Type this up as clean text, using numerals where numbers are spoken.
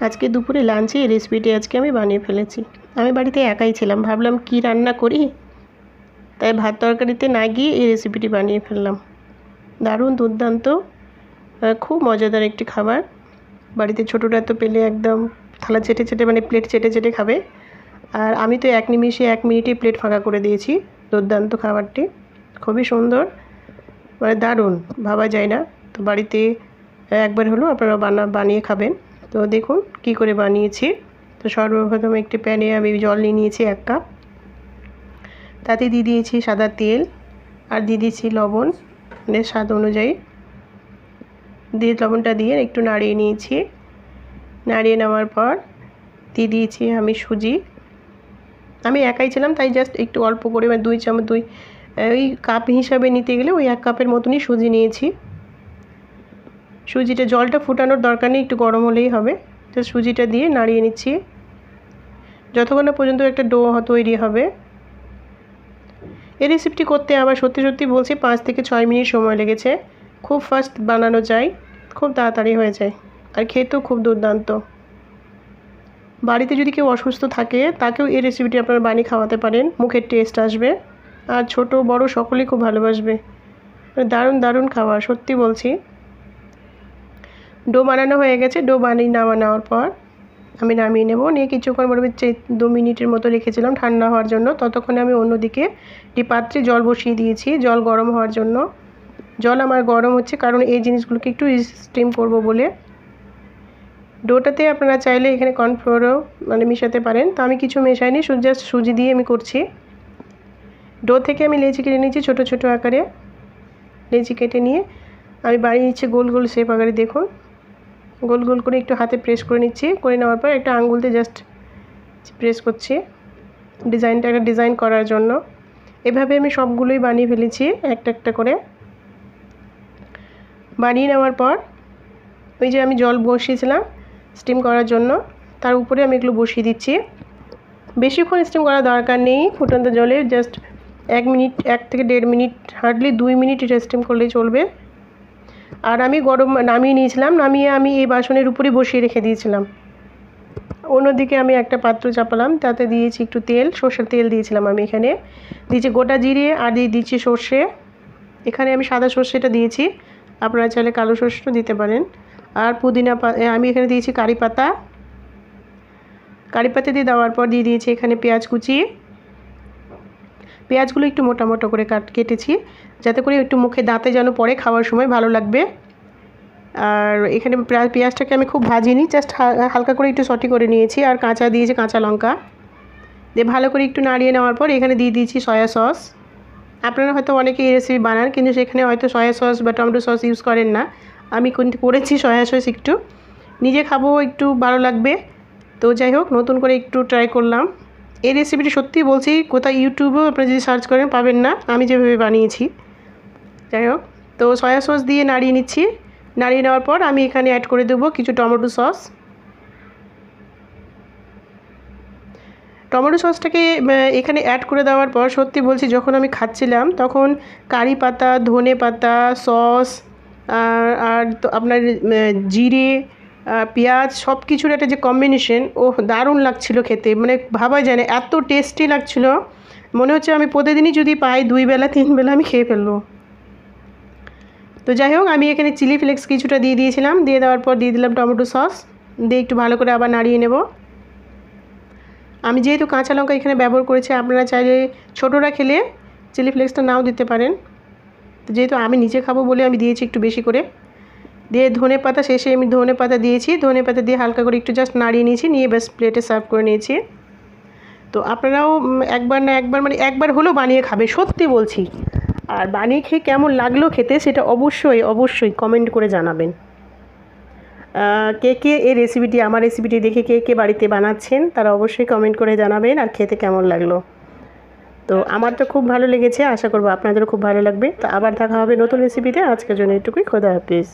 আজকে দুপুরে লাঞ্চে এই রেসিপিটি আজকে আমি বানিয়ে ফেলেছি। আমি বাড়িতে একাই ছিলাম, ভাবলাম কি রান্না করি, তাই ভাত তরকারিতে না গিয়ে এই রেসিপিটি বানিয়ে ফেললাম। দারুণ দুর্দান্ত, খুব মজাদার একটি খাবার। বাড়িতে ছোটোরা তো পেলে একদম থালা চেটে চেটে মানে প্লেট চেটে চেটে খাবে। আর আমি তো এক নিমিষে 1 মিনিটে প্লেট ফাঁকা করে দিয়েছি। দুর্দান্ত খাবারটি, খুবই সুন্দর, মানে দারুণ, ভাবা যায় না। তো বাড়িতে একবার হলেও আপনারা বানিয়ে খাবেন। তো দেখুন কি করে বানিয়েছি। তো সর্বপ্রথম একটি প্যানে আমি জল নিয়ে নিয়েছি 1 কাপ, তাতে দিয়ে দিয়েছি সাদা তেল আর দিয়ে দিয়েছি লবণ, মানে স্বাদ অনুযায়ী দিয়ে লবণটা দিয়ে একটু নাড়িয়ে নিয়েছি। নাড়িয়ে নেওয়ার পর দিয়ে দিয়েছি আমি সুজি। আমি একাই ছিলাম তাই জাস্ট একটু অল্প করে, মানে 2 চামচ, ওই কাপ হিসাবে নিতে গেলে ওই 1 কাপের মতনই সুজি নিয়েছি। সুজিটা জলটা ফোটানোর দরকার নেই, একটু গরম হলেই হবে। তো সুজিটা দিয়ে নাড়িয়ে নিচ্ছি যতক্ষণ না পর্যন্ত একটা ডো তৈরি হবে। এই রেসিপিটি করতে আবার সত্যি সত্যি বলছি 5 থেকে 6 মিনিট সময় লেগেছে। খুব ফাস্ট বানানো যায়, খুব তাড়াতাড়ি হয়ে যায়, আর খেতেও খুব দুর্দান্ত। বাড়িতে যদি কেউ অসুস্থ থাকে তাকেও এই রেসিপিটি আপনারা বানিয়ে খাওয়াতে পারেন, মুখের টেস্ট আসবে, আর ছোট বড় সকলেই খুব ভালোবাসবে। দারুণ দারুণ খাবার, সত্যি বলছি। ডো বানানো হয়ে গেছে। ডো বানিয়ে নেওয়ার পর আমি নামিয়ে নেব। নিয়ে কিছুক্ষণ পরে 2 মিনিটের মতো রেখেছিলাম ঠান্ডা হওয়ার জন্য। ততক্ষণে আমি অন্যদিকে একটি পাত্রে জল বসিয়ে দিয়েছি জল গরম হওয়ার জন্য। জল আমার গরম হচ্ছে কারণ এই জিনিসগুলোকে একটু স্টিম করব বলে। ডোটাতে আপনারা চাইলে এখানে কর্নফ্লোরও মানে মিশাতে পারেন, তো আমি কিছু মেশাইনি, জাস্ট সুজি দিয়ে আমি করছি। ডো থেকে আমি লেচি কেটে নিয়েছি ছোটো ছোটো আকারে। লেচি কেটে নিয়ে আমি বানিয়ে নিচ্ছি গোল গোল শেপ আকারে। দেখুন গোল গোল করে একটু হাতে প্রেস করে নিচ্ছি। করে নেওয়ার পর একটা আঙ্গুলতে জাস্ট প্রেস করছি একটা ডিজাইন করার জন্য। এভাবে আমি সবগুলোই বানিয়ে ফেলেছি একটা একটা করে। বানিয়ে নেওয়ার পর ওই যে আমি জল বসিয়েছিলাম স্টিম করার জন্য, তার উপরে আমি এগুলো বসিয়ে দিচ্ছি। বেশিক্ষণ স্টিম করার দরকার নেই, ফুটন্ত জলে জাস্ট 1 মিনিট, 1 থেকে 1.5 মিনিট, হার্ডলি 2 মিনিট এটা স্টিম করলেই চলবে। আর আমি নামিয়ে নিয়েছিলাম, নামিয়ে আমি এই বাসনের উপরেই বসিয়ে রেখে দিয়েছিলাম। অন্যদিকে আমি একটা পাত্র চাপালাম, তাতে দিয়েছি একটু তেল, সর্ষের তেল দিয়েছিলাম আমি। এখানে দিয়েছি গোটা জিরে আর দিয়ে দিচ্ছি সর্ষে। এখানে আমি সাদা সর্ষেটা দিয়েছি, আপনারা চাইলে কালো সর্ষেটাও দিতে পারেন। আর পুদিনা আমি এখানে দিয়েছি কারি পাতা। দিয়ে দেওয়ার পর দিয়ে দিয়েছি এখানে পেঁয়াজ কুচি। পেঁয়াজগুলো একটু মোটা মোটা করে কেটেছি, যাতে করে একটু মুখে দাঁতে যেন পড়ে, খাওয়ার সময় ভালো লাগবে। আর এখানে পেঁয়াজটাকে আমি খুব ভাজিনি, জাস্ট হালকা করে একটু সটি করে নিয়েছি। আর কাঁচা দিয়েছি কাঁচা লঙ্কা দিয়ে ভালো করে একটু নাড়িয়ে নেওয়ার পর এখানে দিয়ে দিয়েছি সয়া সস। আপনারা হয়তো অনেকে এই রেসিপি বানান, কিন্তু সেখানে হয়তো সয়া সস বা টমেটো সস ইউজ করেন না। আমি কিন্তু করেছি সয়া সস, একটু নিজে খাবো, একটু ভালো লাগবে। তো যাই হোক, নতুন করে একটু ট্রাই করলাম। এই রেসিপিটি সত্যি বলছি কোথাও ইউটিউবেও আপনারা যদি সার্চ করেন পাবেন না, আমি যেভাবে বানিয়েছি। যাই হোক, তো সয়া সস দিয়ে নাড়িয়ে নিচ্ছি। নাড়িয়ে নেওয়ার পর আমি এখানে অ্যাড করে দেবো কিছু টমেটো সস। টমেটো সসটাকে এখানে অ্যাড করে দেওয়ার পর সত্যি বলছি, যখন আমি খাচ্ছিলাম তখন কারি পাতা, ধনে পাতা, সস আর তো আপনার জিরে, পেঁয়াজ, সব কিছুর একটা যে কম্বিনেশন, ও দারুণ লাগছিল খেতে, মানে ভাবা যায় না, এত টেস্টি লাগছিল। মনে হচ্ছে আমি প্রতিদিনই যদি পাই 2 বেলা 3 বেলা আমি খেয়ে ফেলবো। তো যাই হোক, আমি এখানে চিলি ফ্লেক্স কিছুটা দিয়ে দিয়েছিলাম। দিয়ে দেওয়ার পর দিয়ে দিলাম টমেটো সস, দিয়ে একটু ভালো করে আবার নাড়িয়ে নেব। আমি যেহেতু কাঁচা লঙ্কা এখানে ব্যবহার করেছি, আপনারা চাইলে ছোটোরা খেলে চিলি ফ্লেক্সটা নাও দিতে পারেন। তো যেহেতু আমি নিজে খাবো বলে আমি দিয়েছি একটু বেশি করে। দিয়ে ধনে পাতা শেষে আমি ধনে পাতা দিয়েছি। ধনে পাতা দিয়ে হালকা করে একটু জাস্ট নাড়িয়ে নিয়েছি, নিয়ে বেশ প্লেটে সার্ভ করে নিয়েছি। তো আপনারাও একবার হলেও বানিয়ে খাবে, সত্যি বলছি। আর বানিয়ে খেয়ে কেমন লাগলো খেতে, সেটা অবশ্যই কমেন্ট করে জানাবেন। কে কে এই রেসিপিটি, আমার রেসিপিটি দেখে কে কে বাড়িতে বানাচ্ছেন তারা অবশ্যই কমেন্ট করে জানাবেন, আর খেতে কেমন লাগলো। তো আমার তো খুব ভালো লেগেছে, আশা করবো আপনাদেরও খুব ভালো লাগবে। তো আবার দেখা হবে নতুন রেসিপিতে। আজকের জন্য এটুকুই, খোদা হাফেজ।